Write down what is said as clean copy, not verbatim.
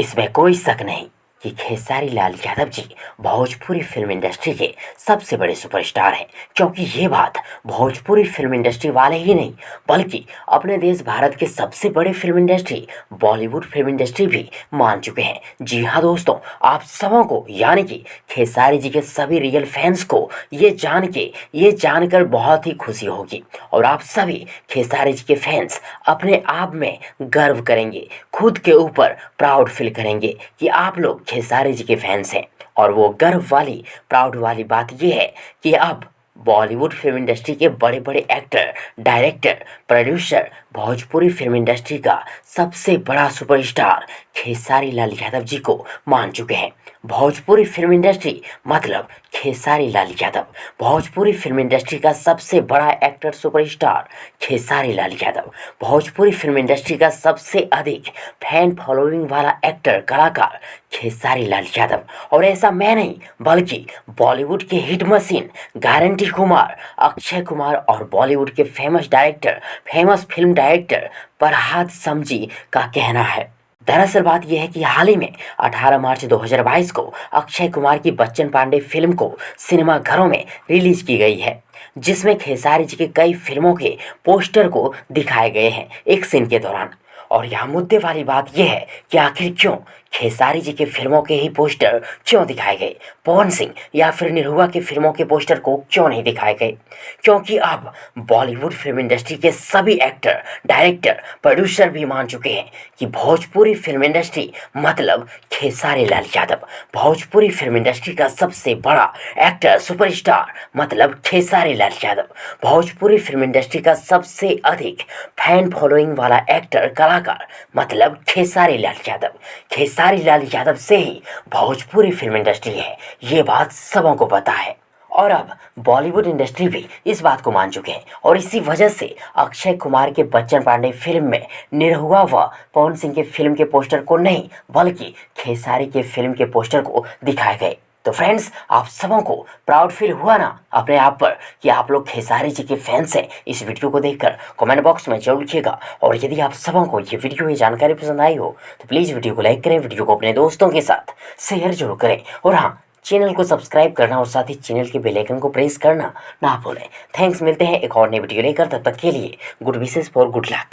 इसमें कोई शक नहीं कि खेसारी लाल यादव जी भोजपुरी फिल्म इंडस्ट्री के सबसे बड़े सुपरस्टार हैं, क्योंकि ये बात भोजपुरी फिल्म इंडस्ट्री वाले ही नहीं बल्कि अपने देश भारत के सबसे बड़े film industry Bollywood film industry भी मान चुके हैं। जी हाँ दोस्तों, आप सबों को यानी कि खेसारी जी के सभी रियल फैंस को ये जानकर बहुत ही खुशी होगी और आप सभी खेसारी जी के फैंस अपने आप में गर्व करेंगे, खुद के ऊपर प्राउड फील करेंगे कि आप लोग खेसारी जी के फैंस हैं। और वो गर्व वाली प्राउड वाली बात ये है कि अब बॉलीवुड फिल्म इंडस्ट्री के बड़े बड़े actor, director, producer Bhojpuri film industry का सबसे बड़ा सुपरस्टार खेसारी लाल यादव जी को मान चुके हैं। भोजपुरी फिल्म इंडस्ट्री मतलब खेसारी लाल यादव, भोजपुरी फिल्म इंडस्ट्री का सबसे बड़ा actor superstar Khesari Lal Yadav, Bhojpuri film industry का सबसे अधिक फैन फॉलोइंग वाला एक्टर कलाकार खेसारी लाल यादव। और ऐसा मैं नहीं बल्कि बॉलीवुड के hit machine guarantee Kumar, Akshay Kumar और बॉलीवुड के famous director, famous film director Farhad Samji का कहना है। दरअसल बात यह है कि हाल ही में 18 मार्च 2022 को अक्षय कुमार की बच्चन पांडे फिल्म को सिनेमाघरों में रिलीज की गई है, जिसमें खेसारी जी के कई फिल्मों के पोस्टर को दिखाए गए हैं एक सीन के दौरान। और यहाँ मुद्दे वाली बात यह है कि आखिर क्यों खेसारी जी के फिल्मों के ही पोस्टर क्यों दिखाए गए, पवन सिंह या फिर निरहुआ के फिल्मों के पोस्टर को क्यों नहीं दिखाए गए? क्योंकि अब बॉलीवुड फिल्म इंडस्ट्री के सभी एक्टर, डायरेक्टर, प्रोड्यूसर भी मान चुके हैं कि भोजपुरी फिल्म इंडस्ट्री मतलब खेसारी लाल यादव, भोजपुरी फिल्म इंडस्ट्री का सबसे बड़ा एक्टर सुपरस्टार मतलब खेसारी लाल यादव, भोजपुरी फिल्म इंडस्ट्री का सबसे अधिक फैन फॉलोइंग वाला एक्टर कलाकार मतलब खेसारी लाल यादव। खेसारी लाल यादव से ही भोजपुरी फिल्म इंडस्ट्री है, ये बात सबों को पता है। और अब बॉलीवुड इंडस्ट्री भी इस बात को मान चुके हैं और इसी वजह से अक्षय कुमार के बच्चन पांडे फिल्म में निरहुआ व पवन सिंह के फिल्म के पोस्टर को नहीं बल्कि खेसारी के फिल्म के पोस्टर को दिखाए गए। तो फ्रेंड्स, आप सबों को प्राउड फील हुआ ना अपने आप पर कि आप लोग खेसारी जी के फैंस हैं? इस वीडियो को देखकर कमेंट बॉक्स में जरूर लिखिएगा। और यदि आप सबों को ये वीडियो, ये जानकारी पसंद आई हो तो प्लीज़ वीडियो को लाइक करें, वीडियो को अपने दोस्तों के साथ शेयर जरूर करें और हाँ, चैनल को सब्सक्राइब करना और साथ ही चैनल के बेल आइकन को प्रेस करना ना भूलें। थैंक्स, मिलते हैं एक और नई वीडियो लेकर, तब तक के लिए good wishes for good luck.